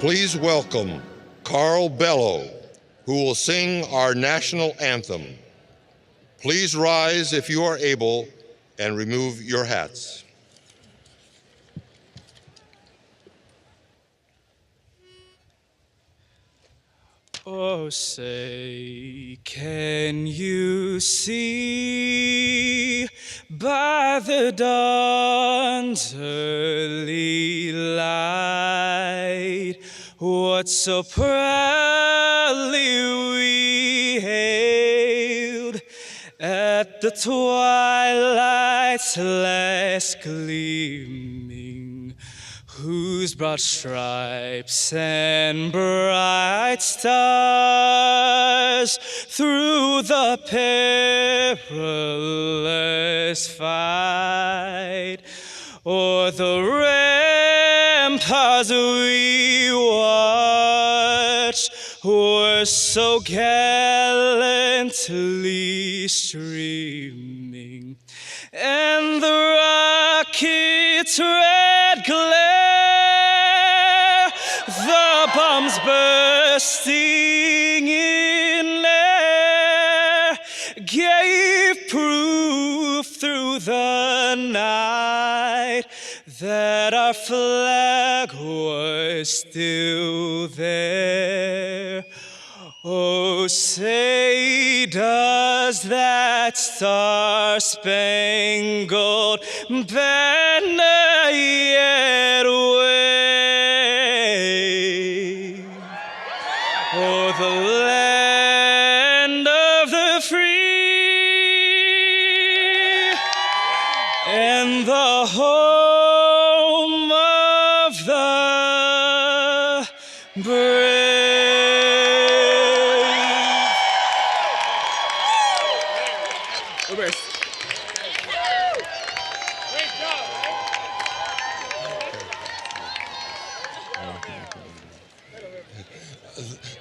Please welcome Carl Bello, who will sing our national anthem. Please rise if you are able and remove your hats. Oh, say, can you see by the dawn's early light what so proudly we hailed at the twilight's last gleaming, whose broad stripes and bright stars through the perilous fight o'er the ramparts we watched were so gallantly streaming, and the rocket's red glare, the bombs bursting in air, gave proof through the night that our flag was still there. Oh, say, does that star-spangled banner yet wave o'er the land of the free and the home of the brave?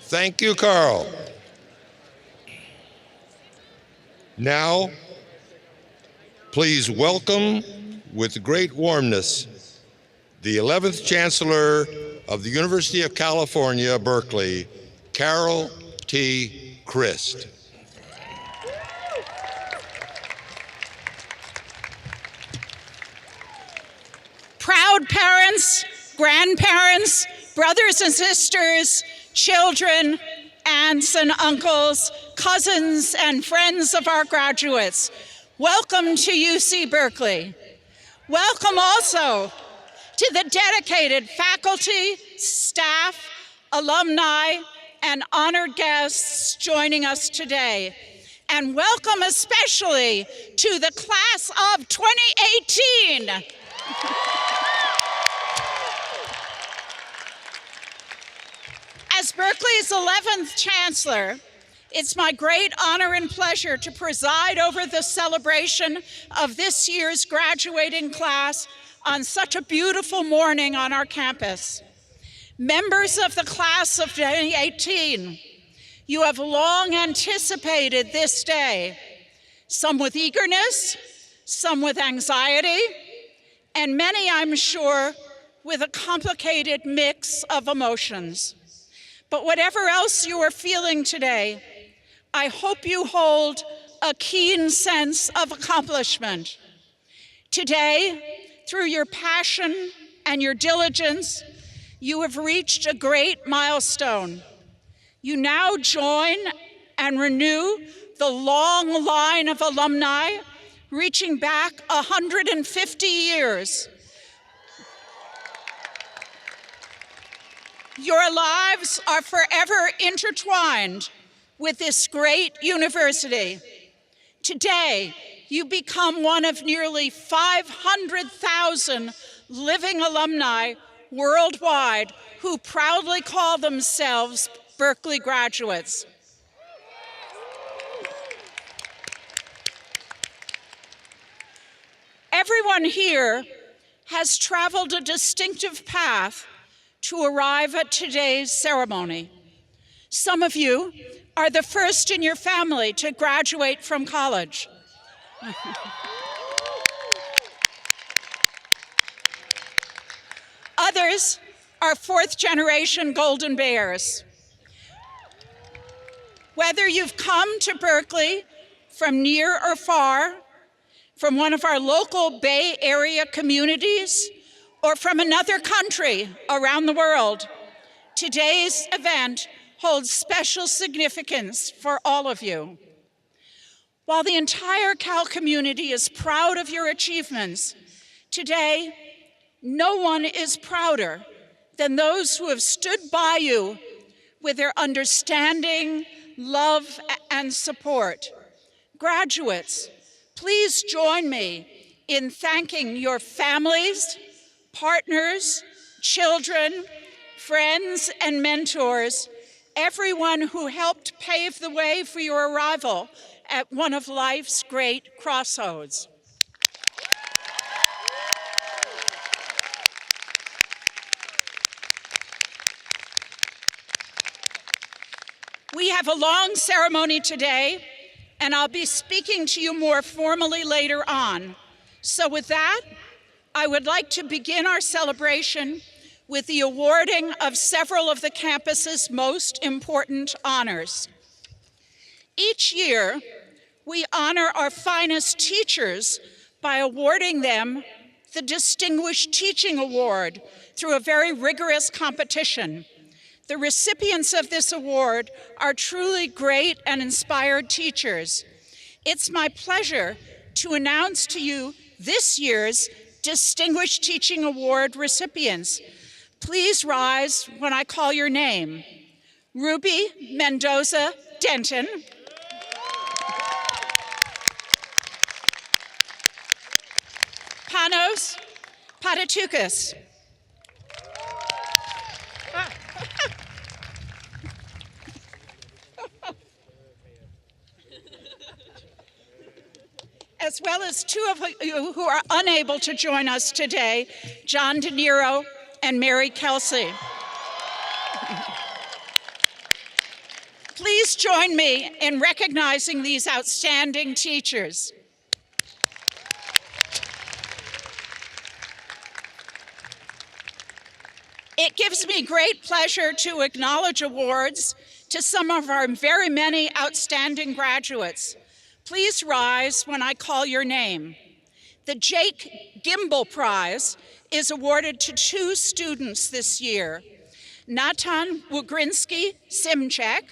Thank you, Carl. Now, please welcome with great warmness the 11th Chancellor of the University of California, Berkeley, Carol T. Christ. Proud parents, grandparents, brothers and sisters, children, aunts and uncles, cousins and friends of our graduates, welcome to UC Berkeley. Welcome also to the dedicated faculty, staff, alumni, and honored guests joining us today. And welcome especially to the class of 2018. As Berkeley's 11th Chancellor, it's my great honor and pleasure to preside over the celebration of this year's graduating class on such a beautiful morning on our campus. Members of the class of 2018, you have long anticipated this day, some with eagerness, some with anxiety, and many, I'm sure, with a complicated mix of emotions. But whatever else you are feeling today, I hope you hold a keen sense of accomplishment. Today, through your passion and your diligence, you have reached a great milestone. You now join and renew the long line of alumni reaching back 150 years. Your lives are forever intertwined with this great university. Today, you become one of nearly 500,000 living alumni worldwide who proudly call themselves Berkeley graduates. Everyone here has traveled a distinctive path to arrive at today's ceremony. Some of you are the first in your family to graduate from college. Others our fourth generation Golden Bears. Whether you've come to Berkeley from near or far, from one of our local Bay Area communities, or from another country around the world, today's event holds special significance for all of you. While the entire Cal community is proud of your achievements, today, no one is prouder than those who have stood by you with their understanding, love, and support. Graduates, please join me in thanking your families, partners, children, friends, and mentors, everyone who helped pave the way for your arrival at one of life's great crossroads. We have a long ceremony today, and I'll be speaking to you more formally later on. So with that, I would like to begin our celebration with the awarding of several of the campus's most important honors. Each year, we honor our finest teachers by awarding them the Distinguished Teaching Award through a very rigorous competition. The recipients of this award are truly great and inspired teachers. It's my pleasure to announce to you this year's Distinguished Teaching Award recipients. Please rise when I call your name. Ruby Mendoza Denton. Panos Patatukas. As well as two of you who are unable to join us today, John De Niro and Mary Kelsey. Please join me in recognizing these outstanding teachers. It gives me great pleasure to acknowledge awards to some of our very many outstanding graduates. Please rise when I call your name. The Jake Gimbel Prize is awarded to two students this year, Natan Wugrinski Simchek,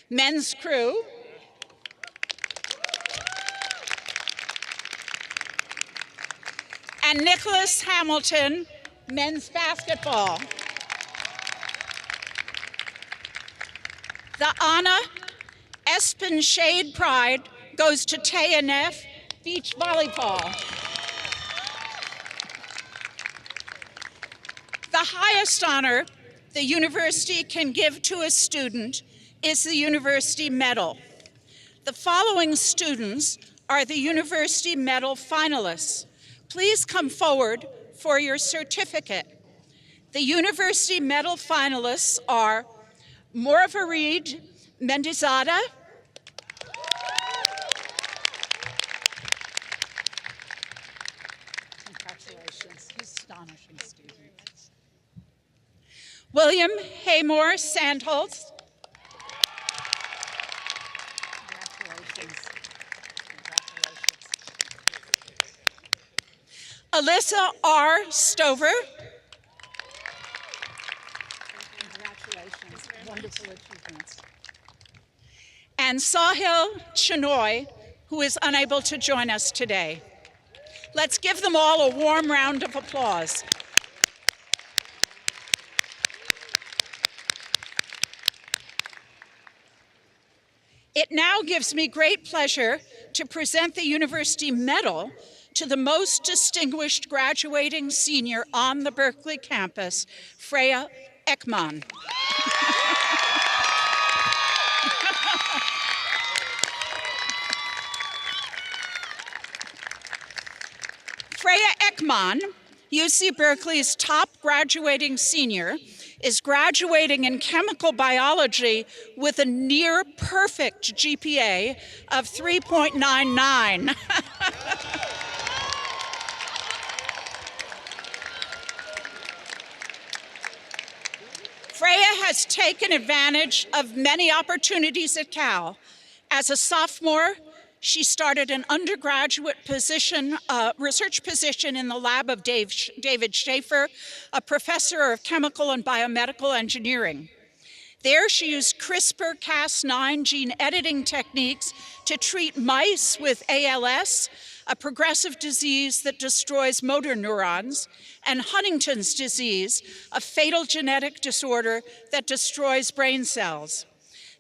men's crew, and Nicholas Hamilton, men's basketball. The Anna Espen Shade Pride goes to TNF Beach Volleyball. The highest honor the university can give to a student is the University Medal. The following students are the University Medal finalists. Please come forward for your certificate. The University Medal finalists are Morvarid Mendizada, congratulations, astonishing students. William Haymore Sandholz. Congratulations. Alyssa R. Stover. Congratulations, wonderful achievements. And Sahil Chinoy, who is unable to join us today. Let's give them all a warm round of applause. It now gives me great pleasure to present the University Medal to the most distinguished graduating senior on the Berkeley campus, Freya Ekman. Freya Ekman, UC Berkeley's top graduating senior, is graduating in chemical biology with a near perfect GPA of 3.99. has taken advantage of many opportunities at Cal. As a sophomore, she started an undergraduate position, research position in the lab of David Schaefer, a professor of chemical and biomedical engineering. There, she used CRISPR-Cas9 gene editing techniques to treat mice with ALS, a progressive disease that destroys motor neurons, and Huntington's disease, a fatal genetic disorder that destroys brain cells.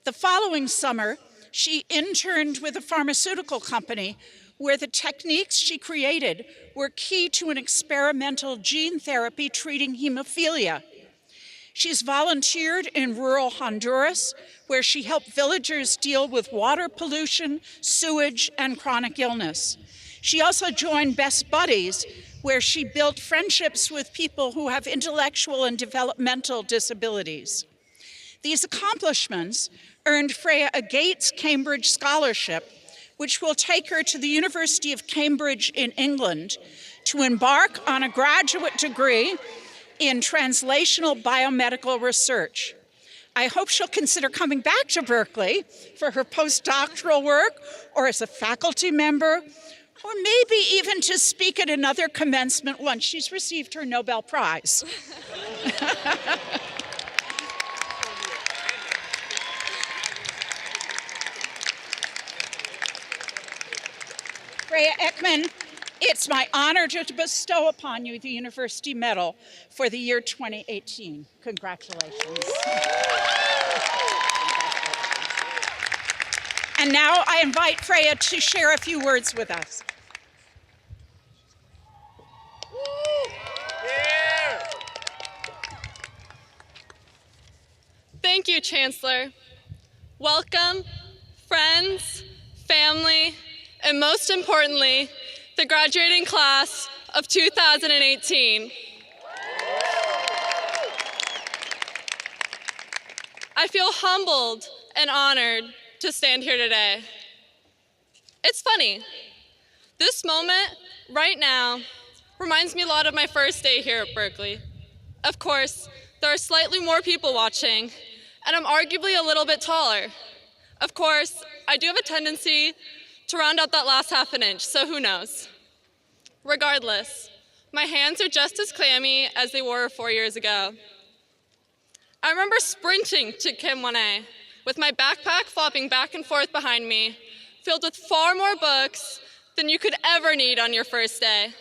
The following summer, she interned with a pharmaceutical company where the techniques she created were key to an experimental gene therapy treating hemophilia. She's volunteered in rural Honduras, where she helped villagers deal with water pollution, sewage, and chronic illness. She also joined Best Buddies, where she built friendships with people who have intellectual and developmental disabilities. These accomplishments earned Freya a Gates Cambridge Scholarship, which will take her to the University of Cambridge in England to embark on a graduate degree in translational biomedical research. I hope she'll consider coming back to Berkeley for her postdoctoral work or as a faculty member, or maybe even to speak at another commencement once she's received her Nobel Prize. Freya Ekman, it's my honor to bestow upon you the University Medal for the year 2018. Congratulations. And now I invite Freya to share a few words with us. Thank you, Chancellor. Welcome, friends, family, and most importantly, the graduating class of 2018. I feel humbled and honored to stand here today. It's funny, this moment right now reminds me a lot of my first day here at Berkeley. Of course, there are slightly more people watching, and I'm arguably a little bit taller. Of course, I do have a tendency to round out that last half an inch, so who knows? Regardless, my hands are just as clammy as they were 4 years ago. I remember sprinting to Chem 1A with my backpack flopping back and forth behind me, filled with far more books than you could ever need on your first day.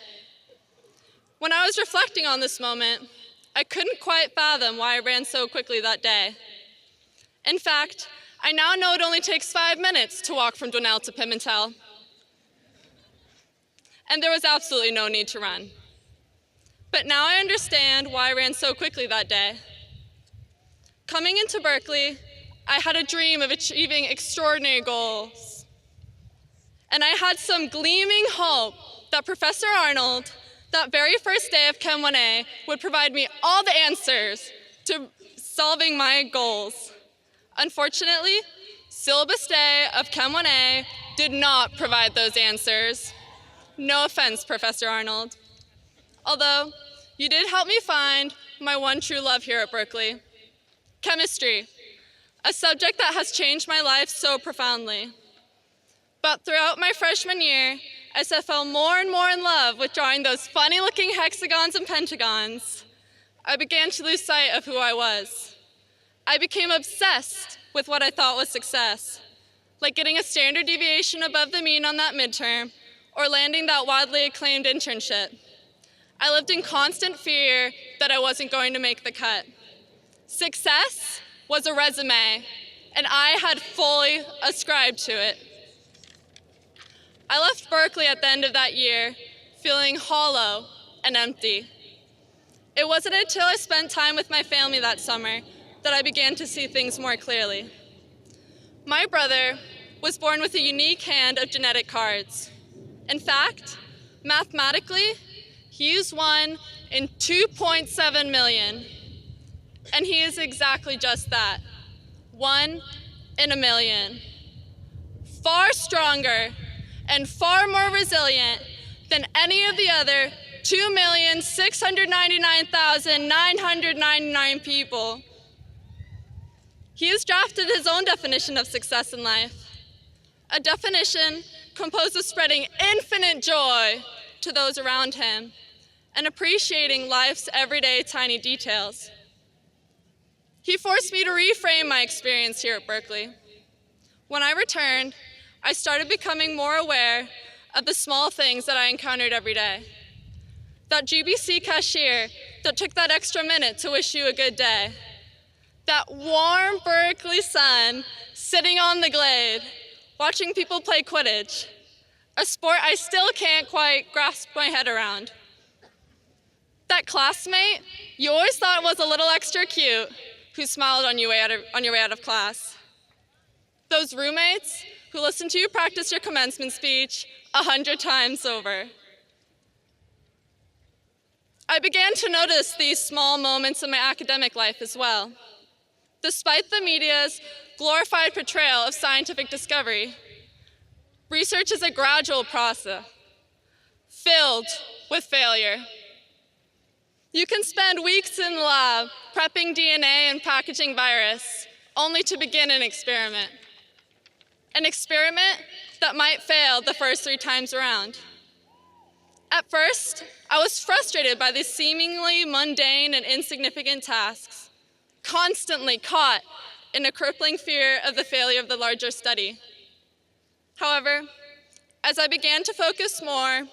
When I was reflecting on this moment, I couldn't quite fathom why I ran so quickly that day. In fact, I now know it only takes 5 minutes to walk from Donnell to Pimentel. And there was absolutely no need to run. But now I understand why I ran so quickly that day. Coming into Berkeley, I had a dream of achieving extraordinary goals. And I had some gleaming hope that Professor Arnold, that very first day of Chem 1A, would provide me all the answers to solving my goals. Unfortunately, syllabus day of Chem 1A did not provide those answers. No offense, Professor Arnold. Although, you did help me find my one true love here at Berkeley. Chemistry, a subject that has changed my life so profoundly. But throughout my freshman year, as I fell more and more in love with drawing those funny-looking hexagons and pentagons, I began to lose sight of who I was. I became obsessed with what I thought was success, like getting a standard deviation above the mean on that midterm, or landing that widely acclaimed internship. I lived in constant fear that I wasn't going to make the cut. Success was a resume, and I had fully ascribed to it. I left Berkeley at the end of that year feeling hollow and empty. It wasn't until I spent time with my family that summer that I began to see things more clearly. My brother was born with a unique hand of genetic cards. In fact, mathematically, he is 1 in 2.7 million. And he is exactly just that, 1 in a million. Far stronger and far more resilient than any of the other 2,699,999 people. He has drafted his own definition of success in life, a definition composed of spreading infinite joy to those around him and appreciating life's everyday tiny details. He forced me to reframe my experience here at Berkeley. When I returned, I started becoming more aware of the small things that I encountered every day. That GBC cashier that took that extra minute to wish you a good day. That warm Berkeley sun sitting on the glade, watching people play Quidditch, a sport I still can't quite grasp my head around. That classmate you always thought was a little extra cute, who smiled on your way out of class. Those roommates who listened to you practice your commencement speech 100 times over. I began to notice these small moments in my academic life as well. Despite the media's glorified portrayal of scientific discovery, research is a gradual process, filled with failure. You can spend weeks in the lab prepping DNA and packaging virus, only to begin an experiment. An experiment that might fail the first 3 times around. At first, I was frustrated by these seemingly mundane and insignificant tasks, constantly caught in a crippling fear of the failure of the larger study. However, as I began to focus more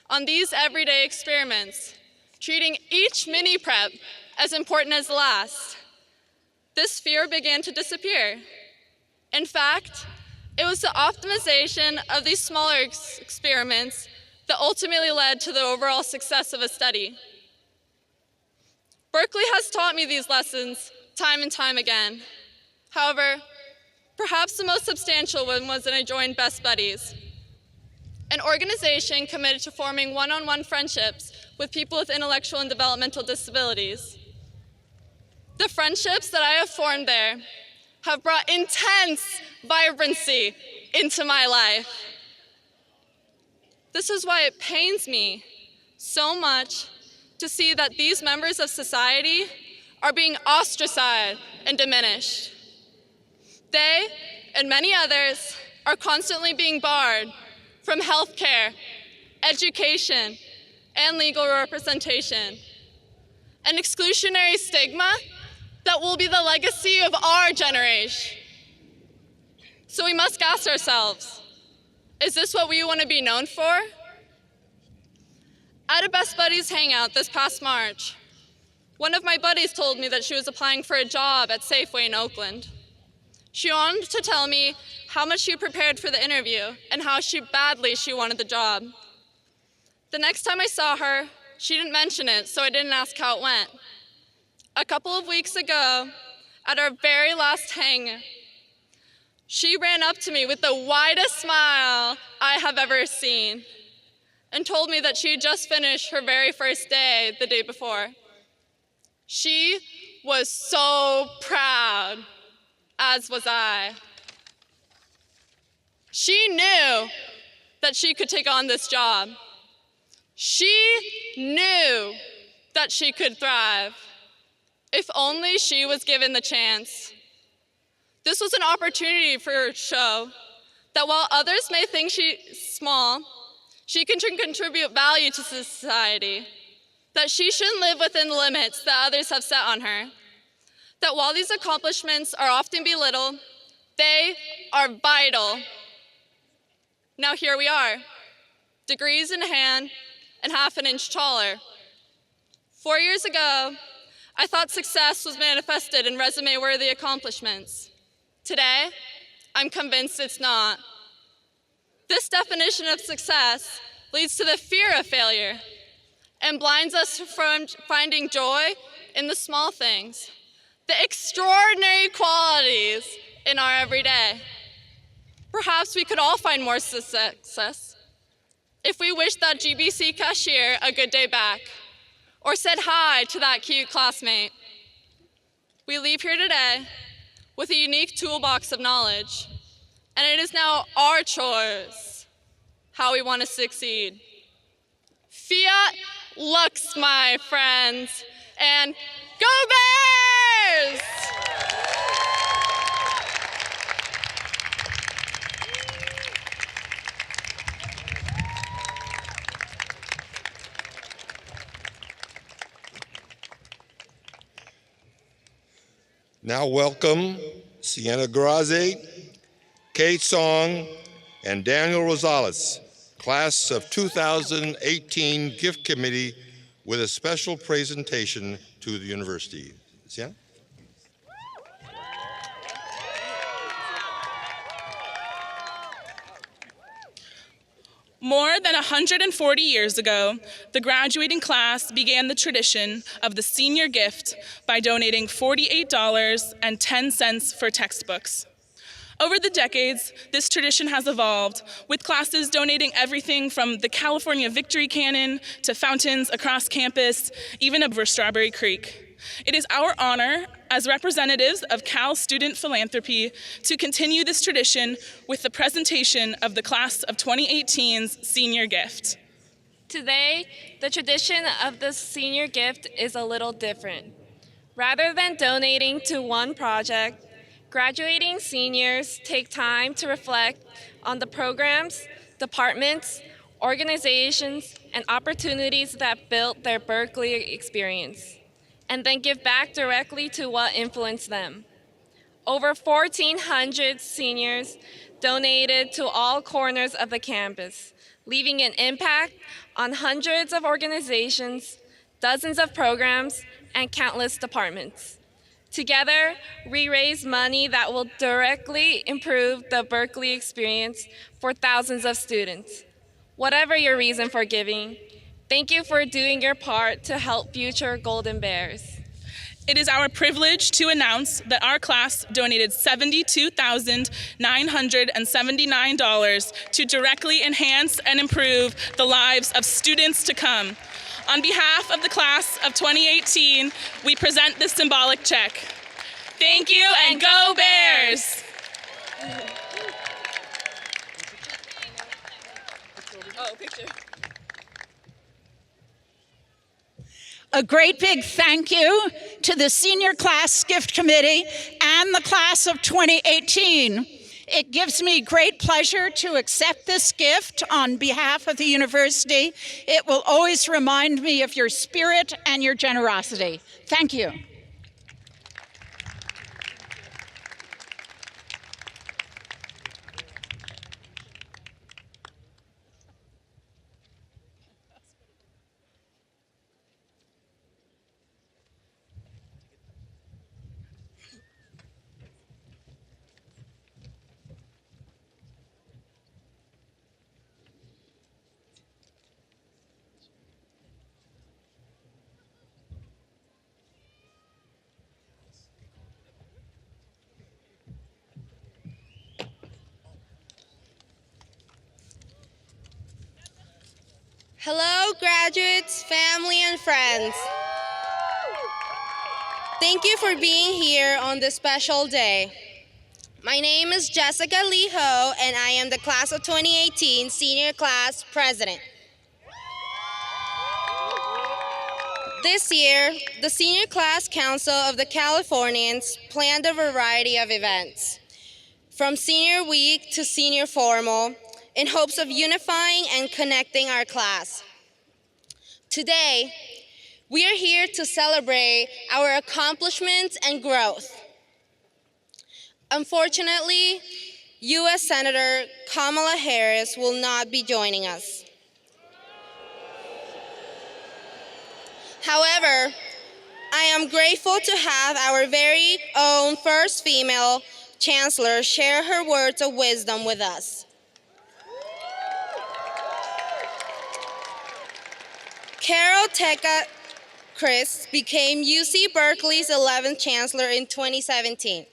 on these everyday experiments, treating each mini prep as important as the last, this fear began to disappear. In fact, it was the optimization of these smaller experiments that ultimately led to the overall success of a study. Berkeley has taught me these lessons time and time again. However, perhaps the most substantial one was when I joined Best Buddies, an organization committed to forming one-on-one friendships with people with intellectual and developmental disabilities. The friendships that I have formed there have brought intense vibrancy into my life. This is why it pains me so much to see that these members of society are being ostracized and diminished. They, and many others, are constantly being barred from healthcare, education, and legal representation. An exclusionary stigma that will be the legacy of our generation. So we must ask ourselves, is this what we want to be known for? At a Best Buddies hangout this past March, one of my buddies told me that she was applying for a job at Safeway in Oakland. She wanted to tell me how much she prepared for the interview and how badly she wanted the job. The next time I saw her, she didn't mention it, so I didn't ask how it went. A couple of weeks ago, at our very last hang, she ran up to me with the widest smile I have ever seen and told me that she had just finished her very first day the day before. She was so proud, as was I. She knew that she could take on this job. She knew that she could thrive, if only she was given the chance. This was an opportunity for her to show that while others may think she's small, she can contribute value to society, that she shouldn't live within the limits that others have set on her, that while these accomplishments are often belittled, they are vital. Now here we are, degrees in hand and half an inch taller. 4 years ago, I thought success was manifested in resume-worthy accomplishments. Today, I'm convinced it's not. This definition of success leads to the fear of failure and blinds us from finding joy in the small things, the extraordinary qualities in our everyday. Perhaps we could all find more success if we wished that GBC cashier a good day back, or said hi to that cute classmate. We leave here today with a unique toolbox of knowledge, and it is now our choice how we want to succeed. Fiat lux, my friends, and go Bears! Now welcome Sienna Graze, Kate Song, and Daniel Rosales, class of 2018 Gift Committee, with a special presentation to the university. Sienna? More than 140 years ago, the graduating class began the tradition of the senior gift by donating $48.10 for textbooks. Over the decades, this tradition has evolved, with classes donating everything from the California Victory Cannon to fountains across campus, even over Strawberry Creek. It is our honor as representatives of Cal Student Philanthropy to continue this tradition with the presentation of the class of 2018's senior gift. Today, the tradition of the senior gift is a little different. Rather than donating to one project, graduating seniors take time to reflect on the programs, departments, organizations, and opportunities that built their Berkeley experience, and then give back directly to what influenced them. Over 1,400 seniors donated to all corners of the campus, leaving an impact on hundreds of organizations, dozens of programs, and countless departments. Together, we raise money that will directly improve the Berkeley experience for thousands of students. Whatever your reason for giving, thank you for doing your part to help future Golden Bears. It is our privilege to announce that our class donated $72,979 to directly enhance and improve the lives of students to come. On behalf of the class of 2018, we present this symbolic check. Thank you, and go Bears! Oh, picture. A great big thank you to the Senior Class Gift Committee and the class of 2018. It gives me great pleasure to accept this gift on behalf of the university. It will always remind me of your spirit and your generosity. Thank you. Hello, graduates, family, and friends. Thank you for being here on this special day. My name is Jessica Lee Ho, and I am the class of 2018 senior class president. This year, the Senior Class Council of the Californians planned a variety of events, from Senior Week to Senior Formal, in hopes of unifying and connecting our class. Today, we are here to celebrate our accomplishments and growth. Unfortunately, U.S. Senator Kamala Harris will not be joining us. However, I am grateful to have our very own first female chancellor share her words of wisdom with us. Carol Teka Chris became UC Berkeley's 11th chancellor in 2017.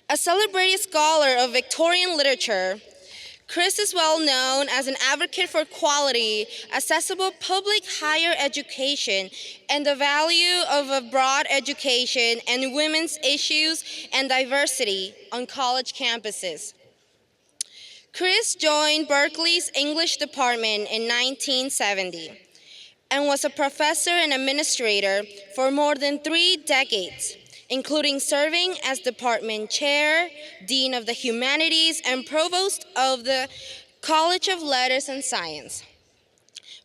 A celebrated scholar of Victorian literature, Chris is well known as an advocate for quality, accessible public higher education, and the value of a broad education and women's issues and diversity on college campuses. Chris joined Berkeley's English department in 1970 and was a professor and administrator for more than 3 decades, including serving as department chair, dean of the humanities, and provost of the College of Letters and Science.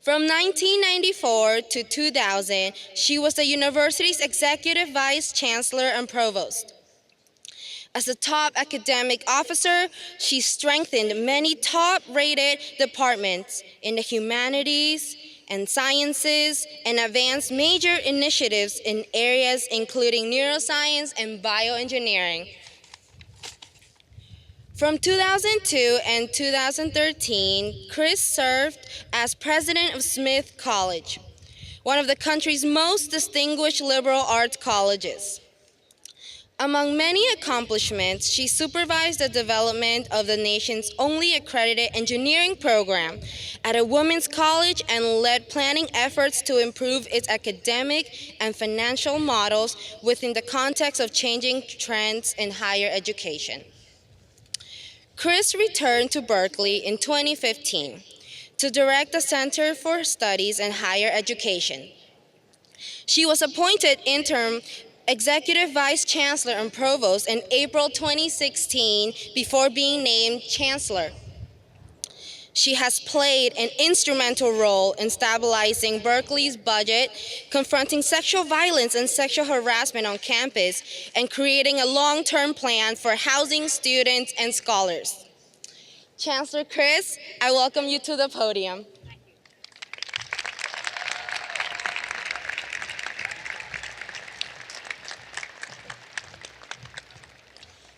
From 1994 to 2000, she was the university's executive vice chancellor and provost. As a top academic officer, she strengthened many top-rated departments in the humanities and sciences and advanced major initiatives in areas including neuroscience and bioengineering. From 2002 and 2013, Chris served as president of Smith College, one of the country's most distinguished liberal arts colleges. Among many accomplishments, she supervised the development of the nation's only accredited engineering program at a women's college and led planning efforts to improve its academic and financial models within the context of changing trends in higher education. Chris returned to Berkeley in 2015 to direct the Center for Studies in Higher Education. She was appointed interim Executive Vice Chancellor and Provost in April 2016 before being named Chancellor. She has played an instrumental role in stabilizing Berkeley's budget, confronting sexual violence and sexual harassment on campus, and creating a long-term plan for housing students and scholars. Chancellor Chris, I welcome you to the podium.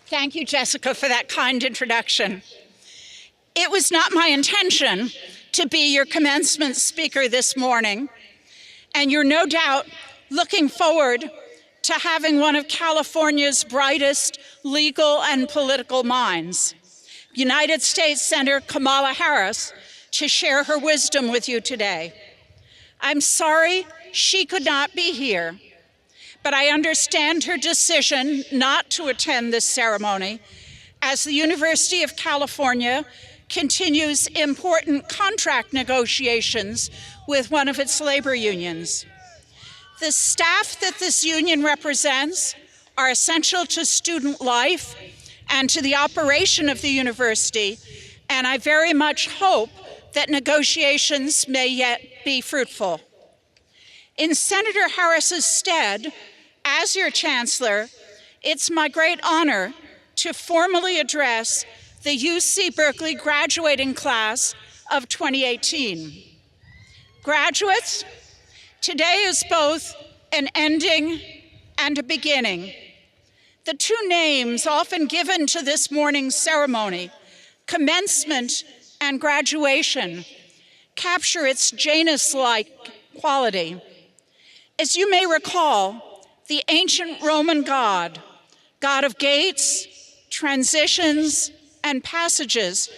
Thank you, Jessica, for that kind introduction. It was not my intention to be your commencement speaker this morning, and you're no doubt looking forward to having one of California's brightest legal and political minds, United States Senator Kamala Harris, to share her wisdom with you today. I'm sorry she could not be here, but I understand her decision not to attend this ceremony as the University of California continues important contract negotiations with one of its labor unions. The staff that this union represents are essential to student life and to the operation of the university, and I very much hope that negotiations may yet be fruitful. In Senator Harris's stead, as your Chancellor, it's my great honor to formally address the UC Berkeley graduating class of 2018. Graduates, today is both an ending and a beginning. The two names often given to this morning's ceremony, commencement and graduation, capture its Janus-like quality. As you may recall, the ancient Roman god of gates, transitions, and passages,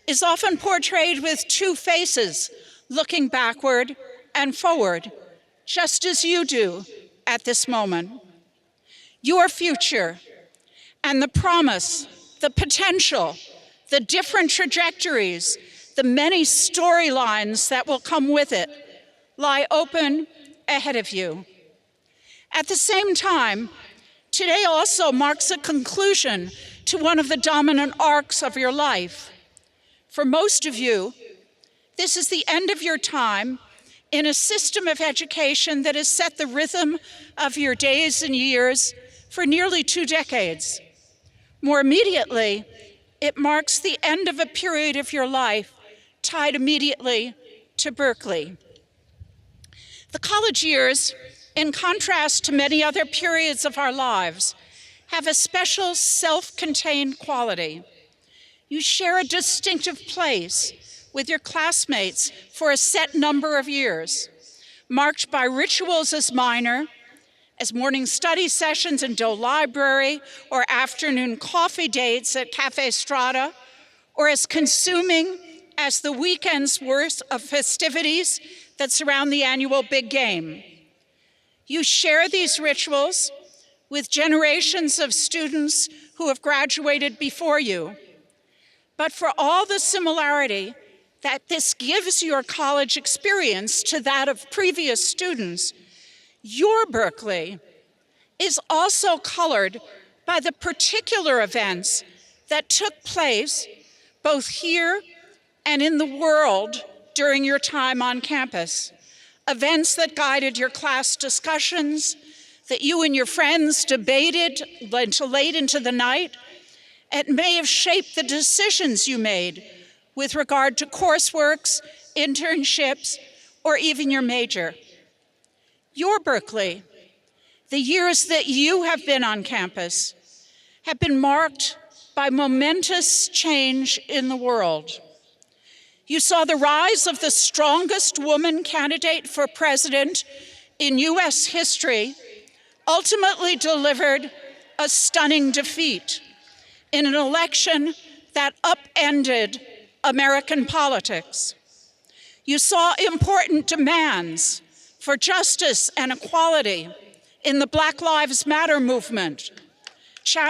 is often portrayed with two faces, looking backward and forward, just as you do at this moment. Your future and the promise, the potential, the different trajectories, the many storylines that will come with it lie open ahead of you. At the same time, today also marks a conclusion to one of the dominant arcs of your life. For most of you, this is the end of your time in a system of education that has set the rhythm of your days and years for nearly 2 decades. More immediately, it marks the end of a period of your life tied immediately to Berkeley. The college years, in contrast to many other periods of our lives, have a special self-contained quality. You share a distinctive place with your classmates for a set number of years, marked by rituals as minor as morning study sessions in Doe Library or afternoon coffee dates at Cafe Strata, or as consuming as the weekend's worth of festivities that surround the annual big game. You share these rituals with generations of students who have graduated before you. But for all the similarity that this gives your college experience to that of previous students, your Berkeley is also colored by the particular events that took place both here and in the world during your time on campus, events that guided your class discussions, that you and your friends debated until late into the night. It may have shaped the decisions you made with regard to courseworks, internships, or even your major. Your Berkeley, the years that you have been on campus, have been marked by momentous change in the world. You saw the rise of the strongest woman candidate for president in US history, ultimately delivered a stunning defeat in an election that upended American politics. You saw important demands for justice and equality in the Black Lives Matter movement,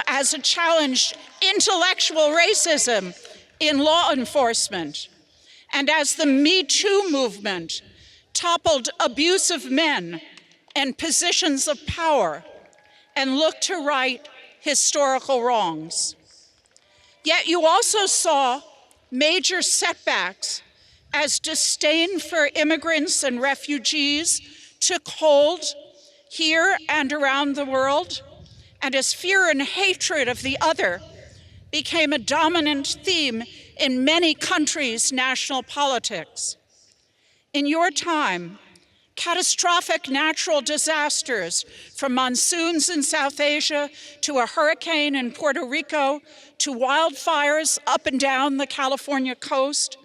as it challenged intellectual racism in law enforcement, and as the Me Too movement toppled abusive men and positions of power and looked to right historical wrongs. Yet you also saw major setbacks as disdain for immigrants and refugees took hold here and around the world, and as fear and hatred of the other became a dominant theme in many countries' national politics. In your time, catastrophic natural disasters, from monsoons in South Asia to a hurricane in Puerto Rico to wildfires up and down the California coast,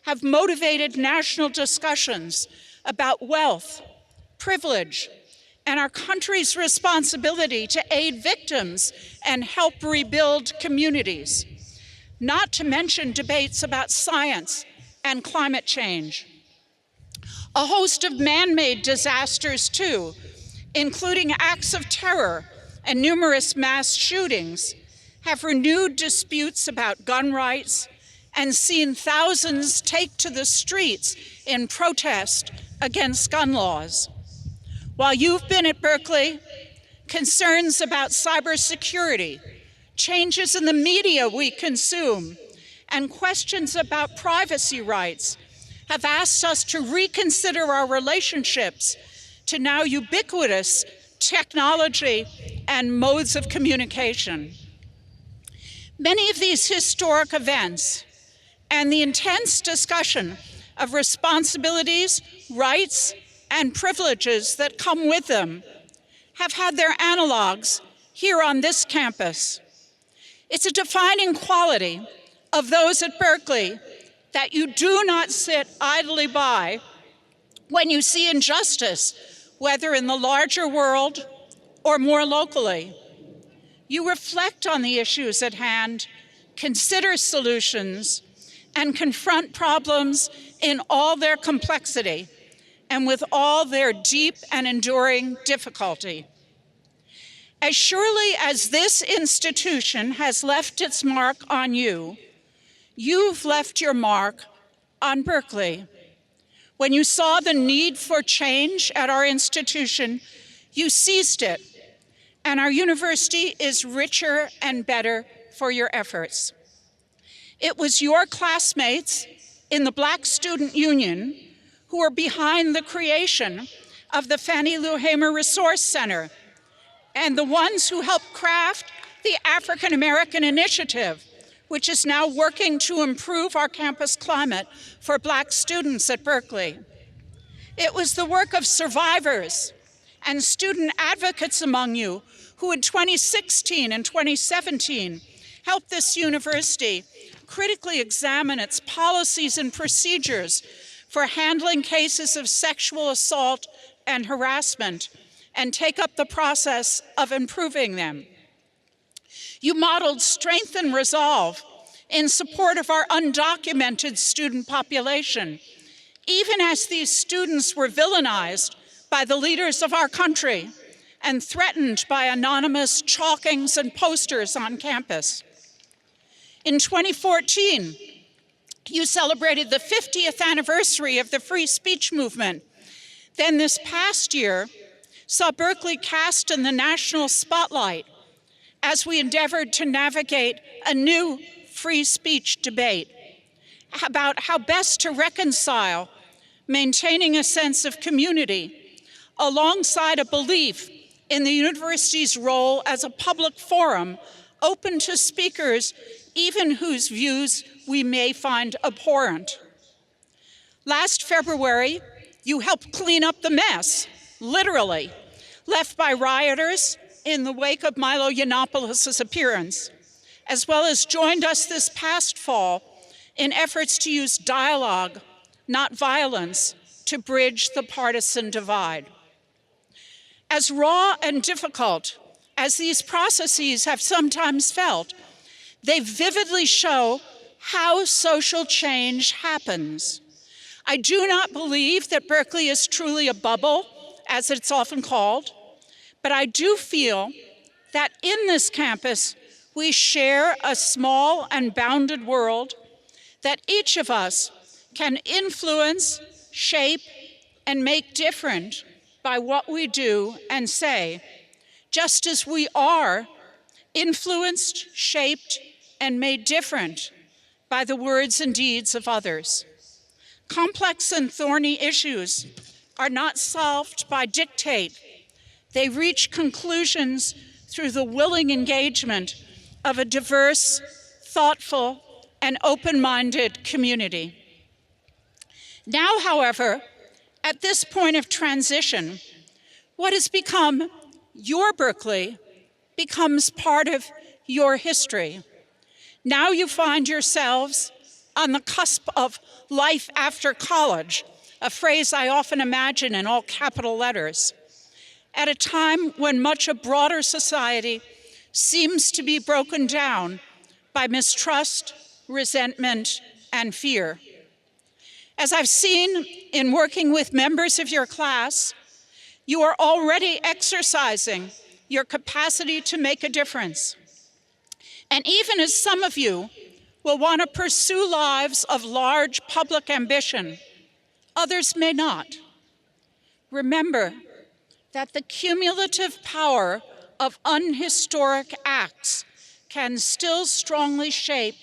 have motivated national discussions about wealth, privilege, and our country's responsibility to aid victims and help rebuild communities, not to mention debates about science and climate change. A host of man-made disasters, too, including acts of terror and numerous mass shootings, have renewed disputes about gun rights and seen thousands take to the streets in protest against gun laws. While you've been at Berkeley, concerns about cybersecurity, changes in the media we consume, and questions about privacy rights have asked us to reconsider our relationships to now ubiquitous technology and modes of communication. Many of these historic events and the intense discussion of responsibilities, rights, and privileges that come with them have had their analogs here on this campus. It's a defining quality of those at Berkeley that you do not sit idly by when you see injustice, whether in the larger world or more locally. You reflect on the issues at hand, consider solutions, and confront problems in all their complexity and with all their deep and enduring difficulty. As surely as this institution has left its mark on you, you've left your mark on Berkeley. When you saw the need for change at our institution, you seized it, and our university is richer and better for your efforts. It was your classmates in the Black Student Union who were behind the creation of the Fannie Lou Hamer Resource Center, and the ones who helped craft the African American Initiative, which is now working to improve our campus climate for Black students at Berkeley. It was the work of survivors and student advocates among you who in 2016 and 2017 helped this university critically examine its policies and procedures for handling cases of sexual assault and harassment and take up the process of improving them. You modeled strength and resolve in support of our undocumented student population, even as these students were villainized by the leaders of our country and threatened by anonymous chalkings and posters on campus. In 2014, you celebrated the 50th anniversary of the free speech movement. Then this past year saw Berkeley cast in the national spotlight as we endeavored to navigate a new free speech debate. about how best to reconcile maintaining a sense of community alongside a belief in the university's role as a public forum open to speakers, even whose views we may find abhorrent. Last February, you helped clean up the mess, literally, left by rioters in the wake of Milo Yiannopoulos' appearance, as well as joined us this past fall in efforts to use dialogue, not violence, to bridge the partisan divide. As raw and difficult as these processes have sometimes felt, they vividly show how social change happens. I do not believe that Berkeley is truly a bubble, as it's often called, but I do feel that in this campus, we share a small and bounded world that each of us can influence, shape, and make different by what we do and say, just as we are influenced, shaped, and made different by the words and deeds of others. Complex and thorny issues are not solved by dictate. They reach conclusions through the willing engagement of a diverse, thoughtful, and open-minded community. Now, however, at this point of transition, what has become your Berkeley becomes part of your history. Now you find yourselves on the cusp of life after college, a phrase I often imagine in all capital letters, at a time when much of broader society seems to be broken down by mistrust, resentment, and fear. As I've seen in working with members of your class, you are already exercising your capacity to make a difference. And even as some of you will want to pursue lives of large public ambition, others may not. Remember that the cumulative power of unhistoric acts can still strongly shape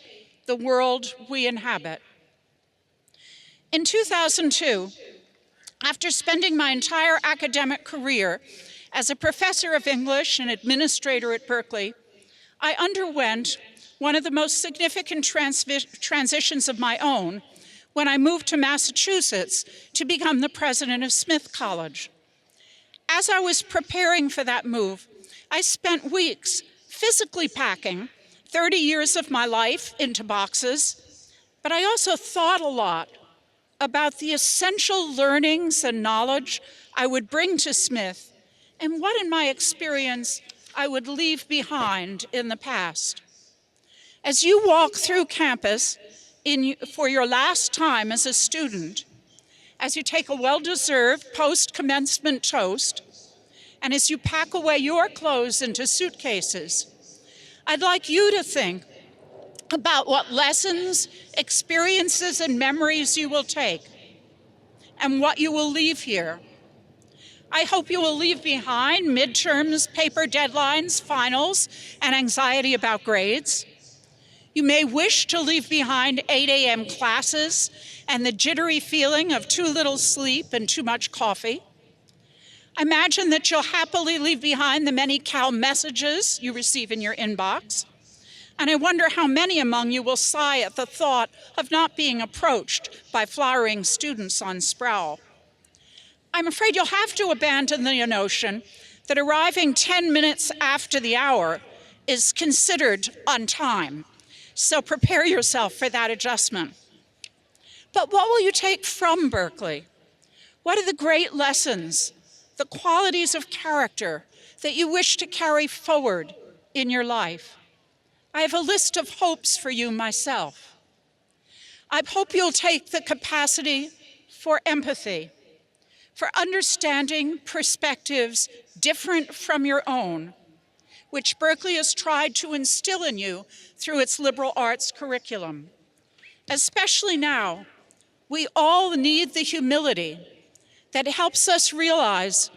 the world we inhabit. In 2002, after spending my entire academic career as a professor of English and administrator at Berkeley, I underwent one of the most significant transitions of my own when I moved to Massachusetts to become the president of Smith College. As I was preparing for that move, I spent weeks physically packing 30 years of my life into boxes, but I also thought a lot about the essential learnings and knowledge I would bring to Smith and what, in my experience, I would leave behind in the past. As you walk through campus for your last time as a student, as you take a well-deserved post-commencement toast, and as you pack away your clothes into suitcases, I'd like you to think about what lessons, experiences, and memories you will take, and what you will leave here. I hope you will leave behind midterms, paper deadlines, finals, and anxiety about grades. You may wish to leave behind 8 a.m. classes and the jittery feeling of too little sleep and too much coffee. Imagine that you'll happily leave behind the many Cal messages you receive in your inbox. And I wonder how many among you will sigh at the thought of not being approached by flowering students on Sproul. I'm afraid you'll have to abandon the notion that arriving 10 minutes after the hour is considered on time. So prepare yourself for that adjustment. But what will you take from Berkeley? What are the great lessons, the qualities of character that you wish to carry forward in your life? I have a list of hopes for you myself. I hope you'll take the capacity for empathy, for understanding perspectives different from your own, which Berkeley has tried to instill in you through its liberal arts curriculum. Especially now, we all need the humility that helps us realize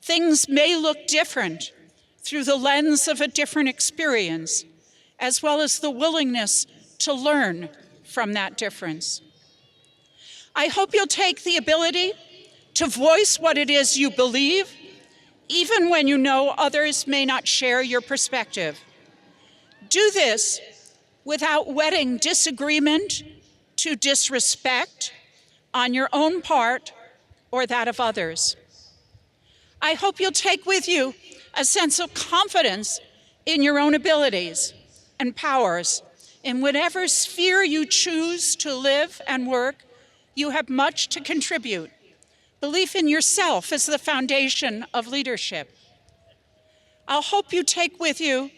things may look different through the lens of a different experience, as well as the willingness to learn from that difference. I hope you'll take the ability to voice what it is you believe, even when you know others may not share your perspective. Do this without wedding disagreement to disrespect on your own part or that of others. I hope you'll take with you a sense of confidence in your own abilities and powers. In whatever sphere you choose to live and work, you have much to contribute. Belief in yourself is the foundation of leadership. I'll hope you take with you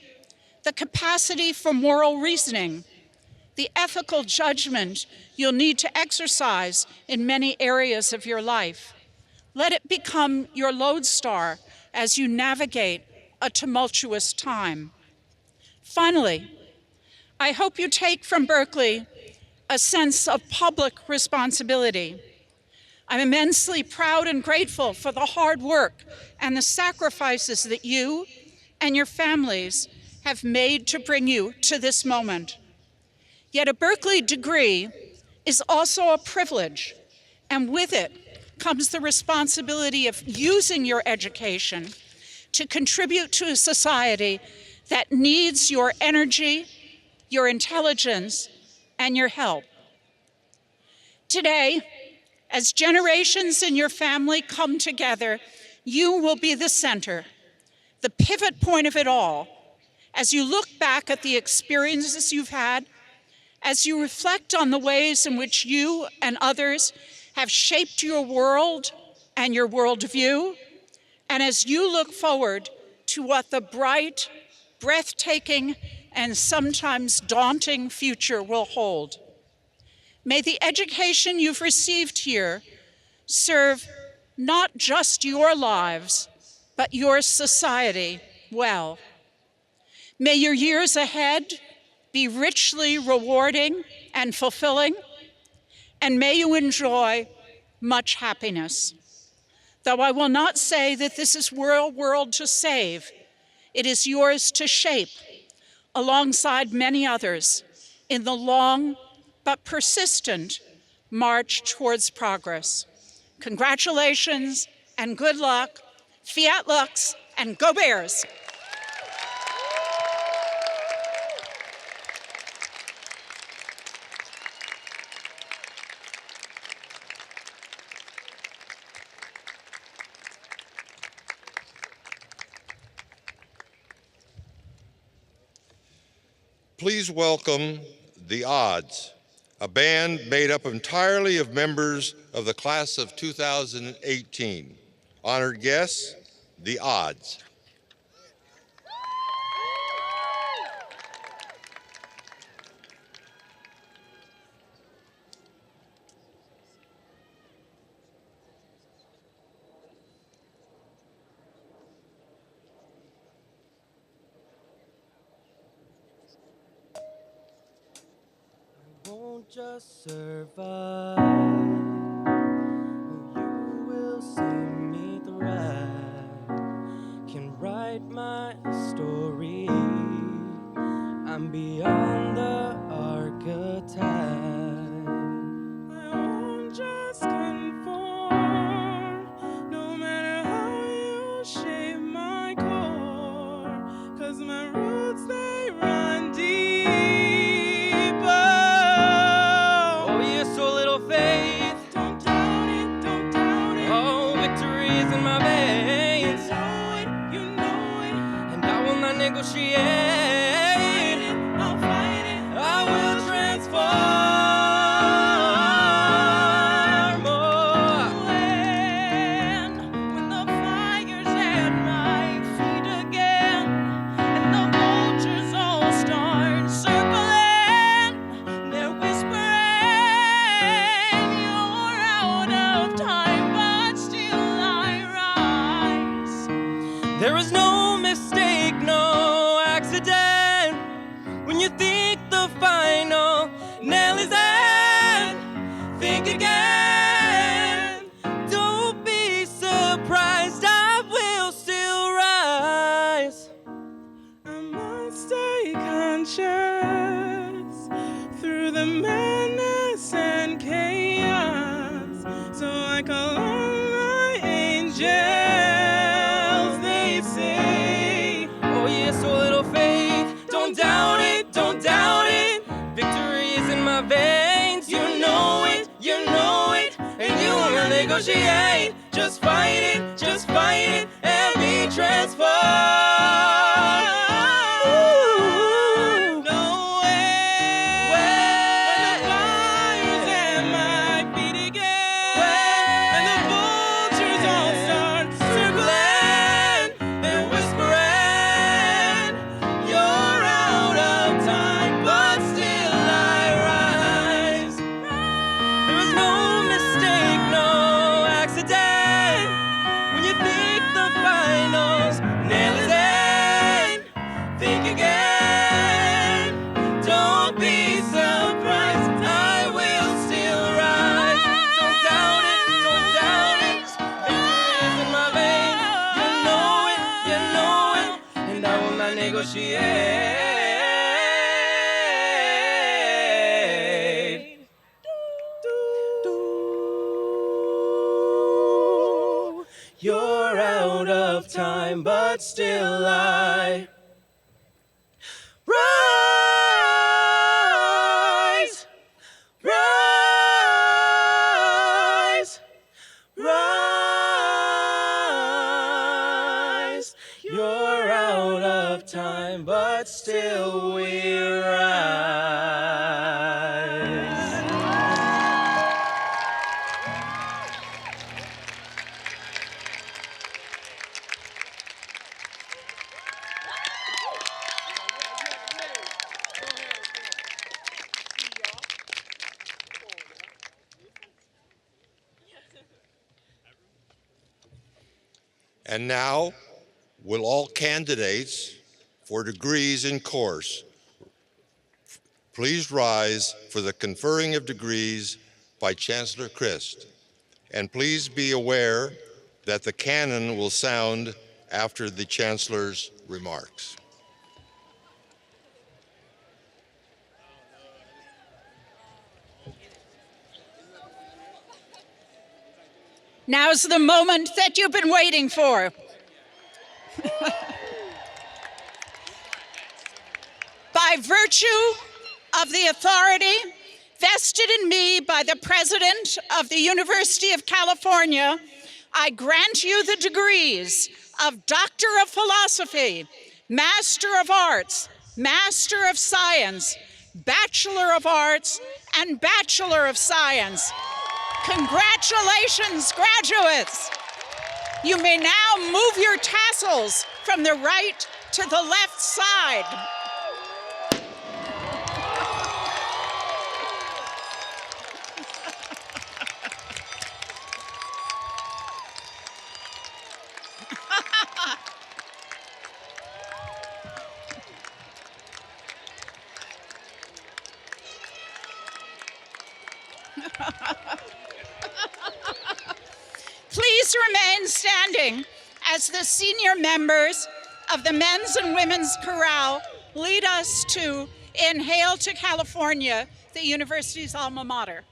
the capacity for moral reasoning, the ethical judgment you'll need to exercise in many areas of your life. Let it become your lodestar as you navigate a tumultuous time. Finally, I hope you take from Berkeley a sense of public responsibility. I'm immensely proud and grateful for the hard work and the sacrifices that you and your families have made to bring you to this moment. Yet a Berkeley degree is also a privilege, and with it comes the responsibility of using your education to contribute to a society that needs your energy, your intelligence, and your help. Today, as generations in your family come together, you will be the center, the pivot point of it all. As you look back at the experiences you've had, as you reflect on the ways in which you and others have shaped your world and your worldview, and as you look forward to what the bright, breathtaking, and sometimes daunting future will hold, may the education you've received here serve not just your lives, but your society well. May your years ahead be richly rewarding and fulfilling, and may you enjoy much happiness. Though I will not say that this is your world to save, it is yours to shape alongside many others in the long but persistent march towards progress. Congratulations and good luck. Fiat Lux and go Bears. Please welcome The Odds, a band made up entirely of members of the class of 2018. Honored guests, The Odds. Won't just survive, you will see me thrive. Can write my story, I'm beyond the archetype. I won't just conform, no matter how you shape my core, 'cause my roots, they run deep. Negotiate, I'll fight it, I will transform. When the fire's at my feet again, and the vultures all start circling, they're whispering, you're out of time, but still I rise. There is no mistake, no accident. like all my angels, they say. Oh yeah, so little faith, don't doubt it, don't doubt it. Victory is in my veins, you know it, and you wanna negotiate. Just fight it, and be transformed. Ooh. No way. When the fire's at my feet again, and the vultures all start circling, they're whispering, you're out of time, but still I rise. There is no mistake, no accident. When you think the finals nail is in, think again. Don't be surprised, I will still rise. Don't doubt it, don't doubt it. Victory is in my veins. You know it, and I will not negotiate. You're out of time, but still I rise, rise, rise. You're out of time, but still we rise. And now, will all candidates for degrees in course please rise for the conferring of degrees by Chancellor Christ. And please be aware that the cannon will sound after the Chancellor's remarks. Now's the moment that you've been waiting for. By virtue of the authority vested in me by the President of the University of California, I grant you the degrees of Doctor of Philosophy, Master of Arts, Master of Science, Bachelor of Arts, and Bachelor of Science. Congratulations, graduates! You may now move your tassels from the right to the left side. Please remain standing as the senior members of the men's and women's chorale lead us to In Hail to California, the university's alma mater.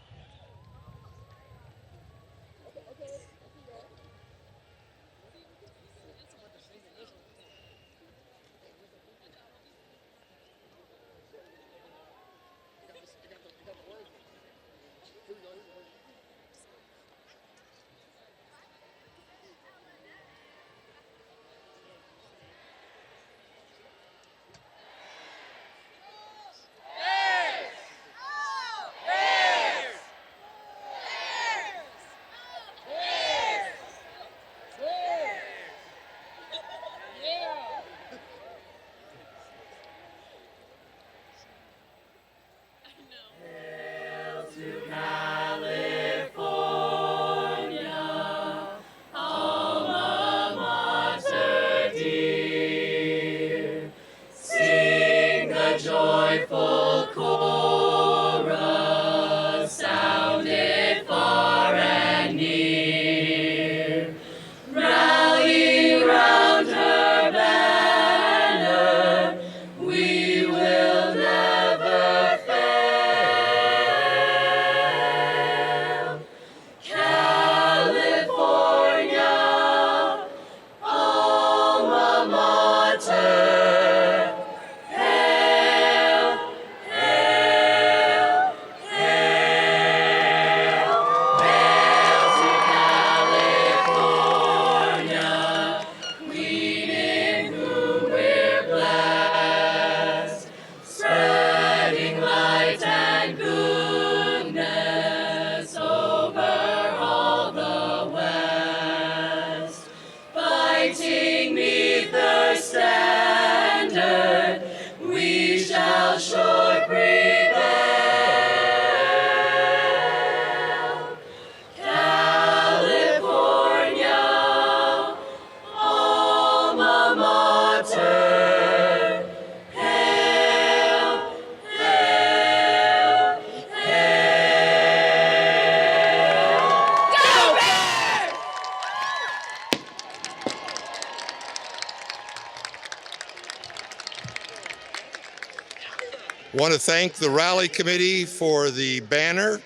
Want to thank the rally committee for the banner,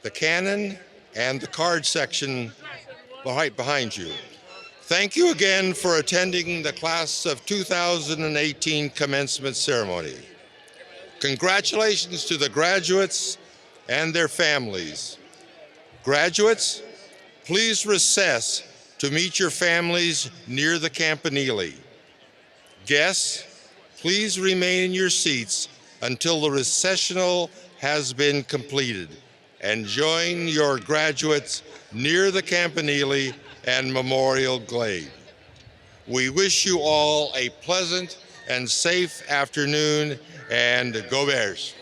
the cannon, and the card section right behind you. Thank you again for attending the class of 2018 commencement ceremony. Congratulations to the graduates and their families. Graduates, please recess to meet your families near the campanile. Guests, please remain in your seats until the recessional has been completed and join your graduates near the campanile and Memorial Glade. We wish you all a pleasant and safe afternoon, and go Bears.